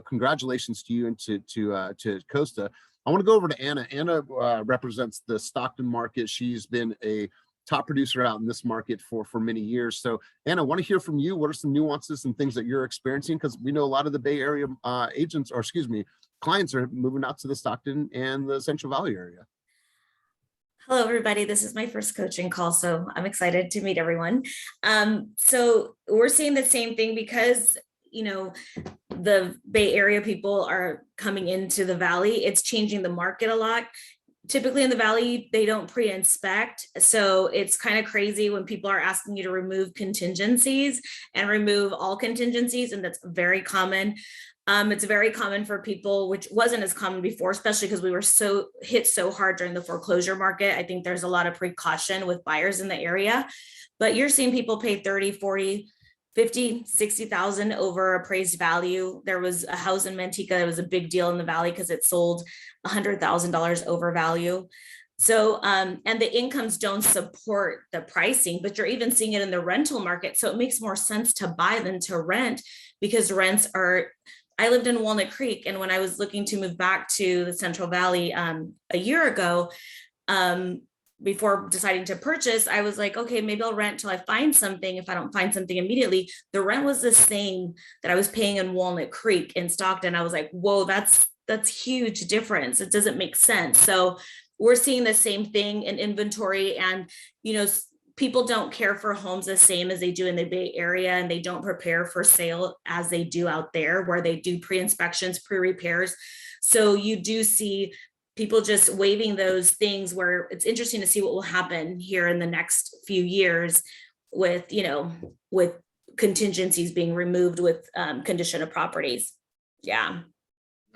Speaker 1: congratulations to you and to Costa. I want to go over to Anna. Anna represents the Stockton market. She's been a top producer out in this market for many years. So Anna, I want to hear from you. What are some nuances and things that you're experiencing? Because we know a lot of the Bay Area clients are moving out to the Stockton and the Central Valley area.
Speaker 15: Hello, everybody. This is my first coaching call, so I'm excited to meet everyone. So we're seeing the same thing because, the Bay Area people are coming into the Valley. It's changing the market a lot. Typically in the Valley, they don't pre-inspect. So it's kind of crazy when people are asking you to remove contingencies and remove all contingencies. And that's very common. It's very common for people, which wasn't as common before, especially because we were hit so hard during the foreclosure market. I think there's a lot of precaution with buyers in the area, but you're seeing people pay 30, 40, 50, 60,000 over appraised value. There was a house in Manteca that was a big deal in the Valley because it sold $100,000 over value. So, and the incomes don't support the pricing, but you're even seeing it in the rental market. So it makes more sense to buy than to rent because I lived in Walnut Creek. And when I was looking to move back to the Central Valley a year ago, before deciding to purchase, I was like, okay, maybe I'll rent till I find something. If I don't find something immediately, the rent was the same that I was paying in Walnut Creek in Stockton. I was like, whoa, that's huge difference. It doesn't make sense. So we're seeing the same thing in inventory, and, people don't care for homes the same as they do in the Bay Area, and they don't prepare for sale as they do out there where they do pre-inspections, pre-repairs. So you do see people just waiving those things where it's interesting to see what will happen here in the next few years with, with contingencies being removed with condition of properties. Yeah.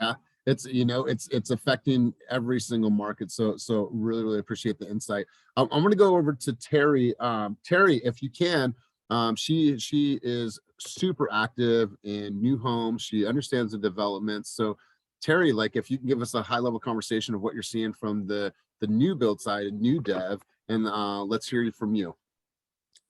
Speaker 1: Yeah. It's affecting every single market. So really, really appreciate the insight. I'm going to go over to Terry. Terry, if you can, she is super active in new homes. She understands the development. So Terry, if you can give us a high level conversation of what you're seeing from the new build side and new dev, and let's hear from you.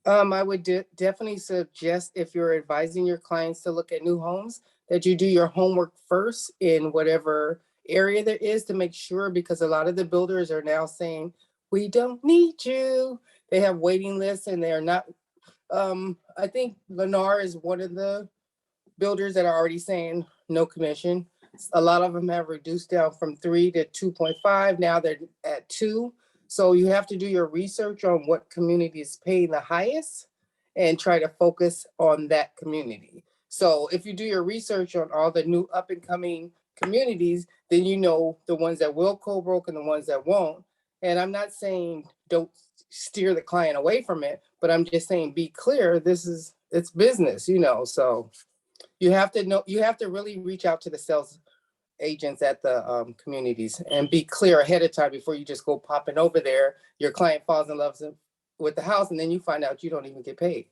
Speaker 16: I would definitely suggest, if you're advising your clients to look at new homes, that you do your homework first in whatever area there is to make sure, because a lot of the builders are now saying, we don't need you. They have waiting lists and they're not. I think Lennar is one of the builders that are already saying no commission. A lot of them have reduced down from 3 to 2.5. Now they're at 2. So you have to do your research on what community is paying the highest and try to focus on that community. So if you do your research on all the new up and coming communities, then you know the ones that will co-broke and the ones that won't. And I'm not saying don't steer the client away from it, but I'm just saying be clear. It's business, so you have to know, you have to really reach out to the sales agents at the communities and be clear ahead of time before you just go popping over there. Your client falls in love with the house and then you find out you don't even get paid.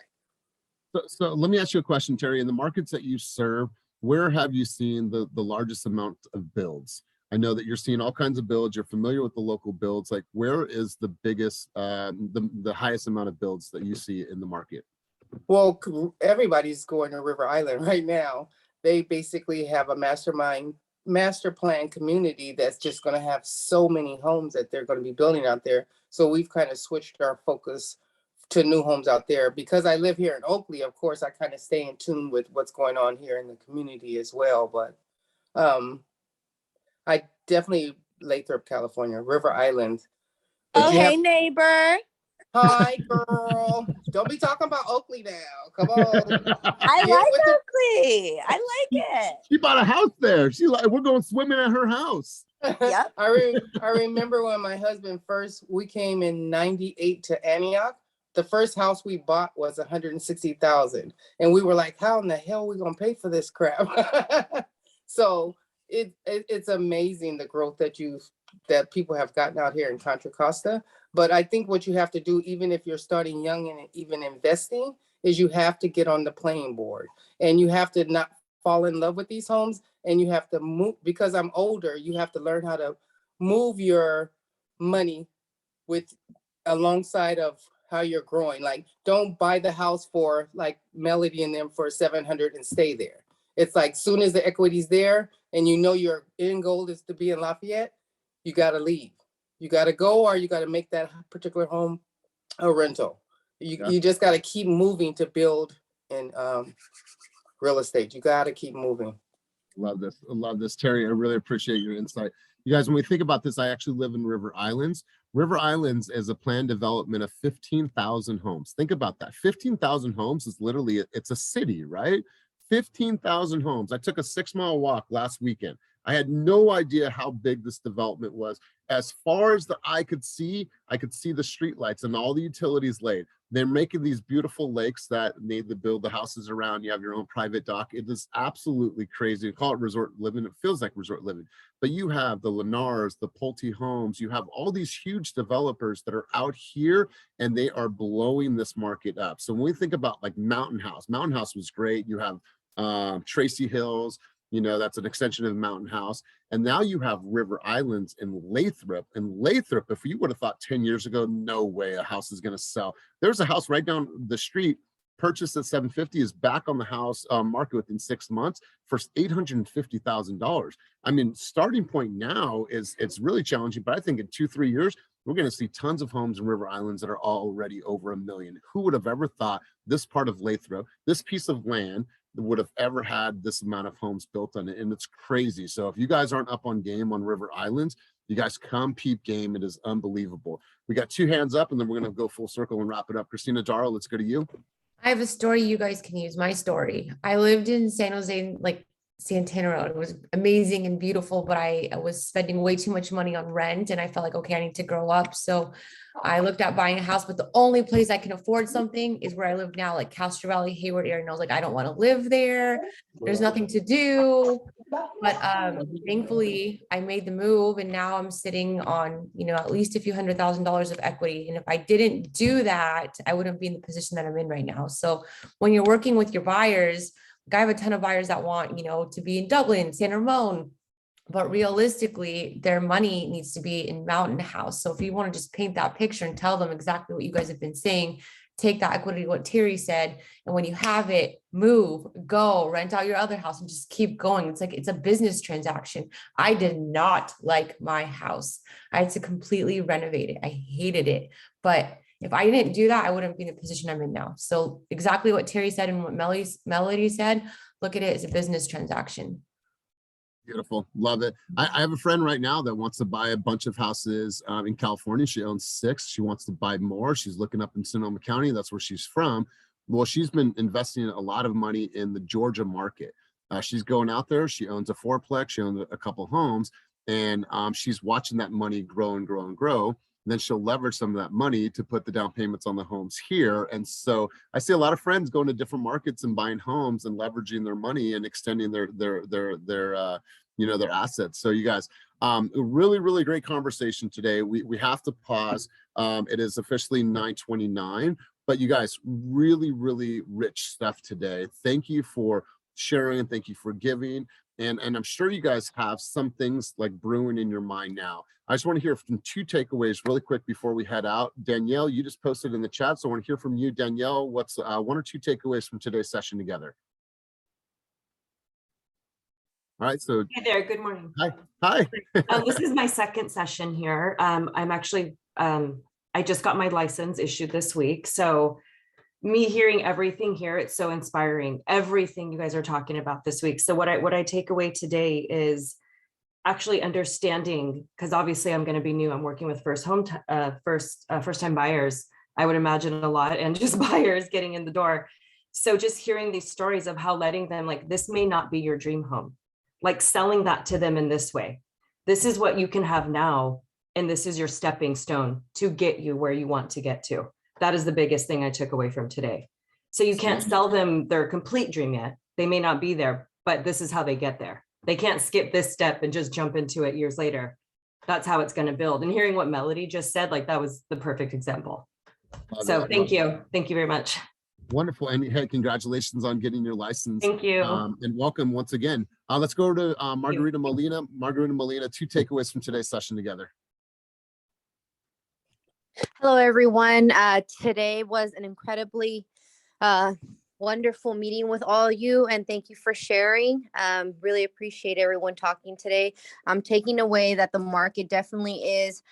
Speaker 1: So let me ask you a question, Terry. In the markets that you serve, where have you seen the largest amount of builds? I know that you're seeing all kinds of builds. You're familiar with the local builds. Where is the biggest, the highest amount of builds that you see in the market?
Speaker 16: Well, everybody's going to River Island right now. They basically have a master plan community that's just going to have so many homes that they're going to be building out there. So we've kind of switched our focus to new homes out there. Because I live here in Oakley, of course, I kind of stay in tune with what's going on here in the community as well. But I definitely Lathrop, California, River Island.
Speaker 14: Oh, hey, neighbor.
Speaker 16: Hi, girl. Don't be talking about Oakley now. Come on.
Speaker 14: I
Speaker 16: Get
Speaker 14: like
Speaker 16: with the-
Speaker 14: Oakley. I like it.
Speaker 1: She bought a house there. She like, we're going swimming at her house.
Speaker 14: Yep.
Speaker 16: I remember when my husband we came in 98 to Antioch. The first house we bought was 160,000. And we were like, how in the hell are we gonna pay for this crap? So it's amazing the growth that people have gotten out here in Contra Costa. But I think what you have to do, even if you're starting young and even investing, is you have to get on the playing board and you have to not fall in love with these homes, and you have to move. Because I'm older, you have to learn how to move your money with alongside of how you're growing. Like, don't buy the house for like Melody and them for 700 and stay there. It's like, soon as the equity's there and you know your end goal is to be in Lafayette, you got to leave. You got to go, or you got to make that particular home a rental. You just got to keep moving to build in real estate. You got to keep moving.
Speaker 1: Love this. I love this. Terry, I really appreciate your insight. You guys, when we think about this, I actually live in River Islands. River Islands is a planned development of 15,000 homes. Think about that. 15,000 homes is literally, it's a city, right? 15,000 homes. I took a 6-mile walk last weekend. I had no idea how big this development was. As far as the eye could see, I could see the streetlights and all the utilities laid. They're making these beautiful lakes that need to build the houses around. You have your own private dock. It is absolutely crazy. You call it resort living. It feels like resort living. But you have the Lennars, the Pulte Homes. You have all these huge developers that are out here, and they are blowing this market up. So when we think about like Mountain House was great. You have Tracy Hills. You know, that's an extension of the Mountain House. And now you have River Islands in Lathrop. And Lathrop, if you would have thought 10 years ago, no way a house is going to sell. There's a house right down the street, purchased at $750, is back on the house market within 6 months for $850,000. I mean, starting point now it's really challenging, but I think in 2-3 years, we're going to see tons of homes in River Islands that are already over $1 million. Who would have ever thought this part of Lathrop, this piece of land, would have ever had this amount of homes built on it? And it's crazy. So if you guys aren't up on game on River Islands, you guys come peep game. It is unbelievable. We got 2 hands up, and then we're going to go full circle and wrap it up. Christina Dara, let's go to you.
Speaker 2: I have a story you guys can use. My story. I lived in San Jose, like Santana Road. It was amazing and beautiful, but I was spending way too much money on rent, and I felt like, okay, I need to grow up. So I looked at buying a house, but the only place I can afford something is where I live now, like Castro Valley, Hayward area. And I was like, I don't want to live there. There's nothing to do. But thankfully I made the move, and now I'm sitting on, you know, at least a few $100,000 of equity. And if I didn't do that, I wouldn't be in the position that I'm in right now. So when you're working with your buyers, like I have a ton of buyers that want, you know, to be in Dublin, San Ramon, but realistically, their money needs to be in Mountain House. So if you want to just paint that picture and tell them exactly what you guys have been saying, take that equity, what Terry said, and when you have it, move, go, rent out your other house and just keep going. It's like, it's a business transaction. I did not like my house. I had to completely renovate it. I hated it. But if I didn't do that, I wouldn't be in the position I'm in now. So exactly what Terry said and what Melody said, look at it as a business transaction.
Speaker 1: Beautiful. Love it. I have a friend right now that wants to buy a bunch of houses in California. She owns 6. She wants to buy more. She's looking up in Sonoma County. That's where she's from. Well, she's been investing a lot of money in the Georgia market. She's going out there. She owns a 4-plex. She owns a couple homes, and she's watching that money grow and grow and grow. And then she'll leverage some of that money to put the down payments on the homes here. And so I see a lot of friends going to different markets and buying homes and leveraging their money and extending their you know, their assets. So you guys, a really, really great conversation today. We have to pause. It is officially 9:29, but you guys, really, really rich stuff today. Thank you for sharing. Thank you for giving. And I'm sure you guys have some things like brewing in your mind now. I just want to hear from 2 takeaways really quick before we head out. Danielle, you just posted in the chat, so I want to hear from you. Danielle, what's 1 or 2 takeaways from today's session together? All right, so
Speaker 17: hey there, good morning.
Speaker 1: Hi.
Speaker 17: This is my 2nd session here. I'm actually, I just got my license issued this week. So me hearing everything here, it's so inspiring. Everything you guys are talking about this week. So what I take away today is actually understanding, because obviously I'm going to be new. I'm working with first time buyers. I would imagine a lot, and just buyers getting in the door. So just hearing these stories of how letting them, like, this may not be your dream home, like selling that to them in this way. This is what you can have now, and this is your stepping stone to get you where you want to get to. That is the biggest thing I took away from today. So you can't sell them their complete dream yet. They may not be there, but this is how they get there. They can't skip this step and just jump into it years later. That's how it's going to build. And hearing what Melody just said, like, that was the perfect example. So thank you. Thank you very much.
Speaker 1: Wonderful. And hey, congratulations on getting your license.
Speaker 17: Thank you.
Speaker 1: And welcome once again. Let's go to Margarita Molina. Margarita Molina, 2 takeaways from today's session together.
Speaker 18: Hello, everyone. Today was an incredibly wonderful meeting with all of you, and thank you for sharing. Really appreciate everyone talking today. I'm taking away that the market definitely is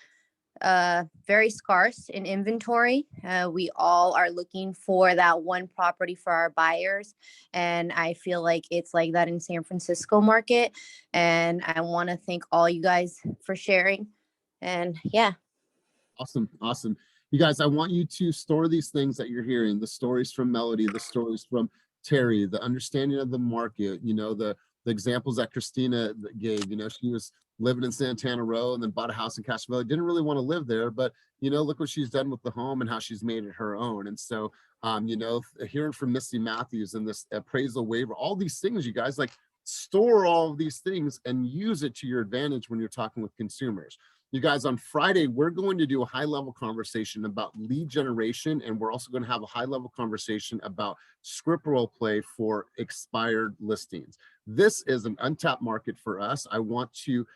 Speaker 18: very scarce in inventory. We all are looking for that one property for our buyers, and I feel like it's like that in San Francisco market. And I want to thank all you guys for sharing. And yeah.
Speaker 1: Awesome. You guys, I want you to store these things that you're hearing, the stories from Melody, the stories from Terry, the understanding of the market, you know, the examples that Christina gave. You know, she was living in Santana Row and then bought a house in Castro Valley, didn't really want to live there, but, you know, look what she's done with the home and how she's made it her own. And so, you know, hearing from Misty Matthews and this appraisal waiver, all these things, you guys, like, store all of these things and use it to your advantage when you're talking with consumers. You guys, on Friday, we're going to do a high-level conversation about lead generation, and we're also going to have a high-level conversation about script role play for expired listings. This is an untapped market for us. I want to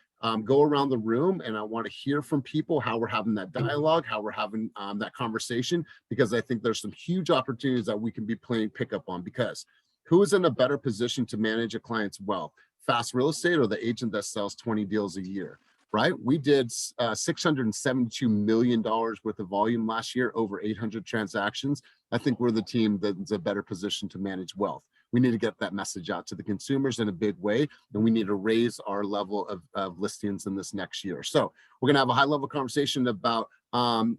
Speaker 1: go around the room, and I want to hear from people how we're having that dialogue, how we're having that conversation, because I think there's some huge opportunities that we can be playing pickup on. Because who is in a better position to manage a client's wealth? Fast Real Estate or the agent that sells 20 deals a year? Right? We did $672 million worth of volume last year, over 800 transactions. I think we're the team that's a better position to manage wealth. We need to get that message out to the consumers in a big way, and we need to raise our level of listings in this next year. So we're going to have a high-level conversation about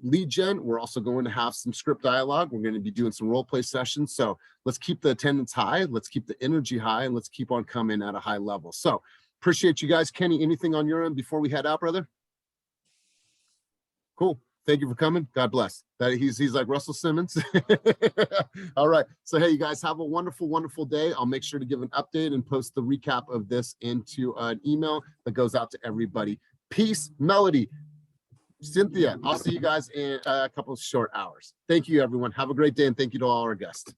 Speaker 1: lead gen. We're also going to have some script dialogue. We're going to be doing some role play sessions. So let's keep the attendance high. Let's keep the energy high, and let's keep on coming at a high level. So appreciate you guys. Kenny, anything on your end before we head out, brother? Cool. Thank you for coming. God bless. That he's like Russell Simmons. All right. So, hey, you guys have a wonderful, wonderful day. I'll make sure to give an update and post the recap of this into an email that goes out to everybody. Peace, Melody, Cynthia. I'll see you guys in a couple of short hours. Thank you, everyone. Have a great day, and thank you to all our guests.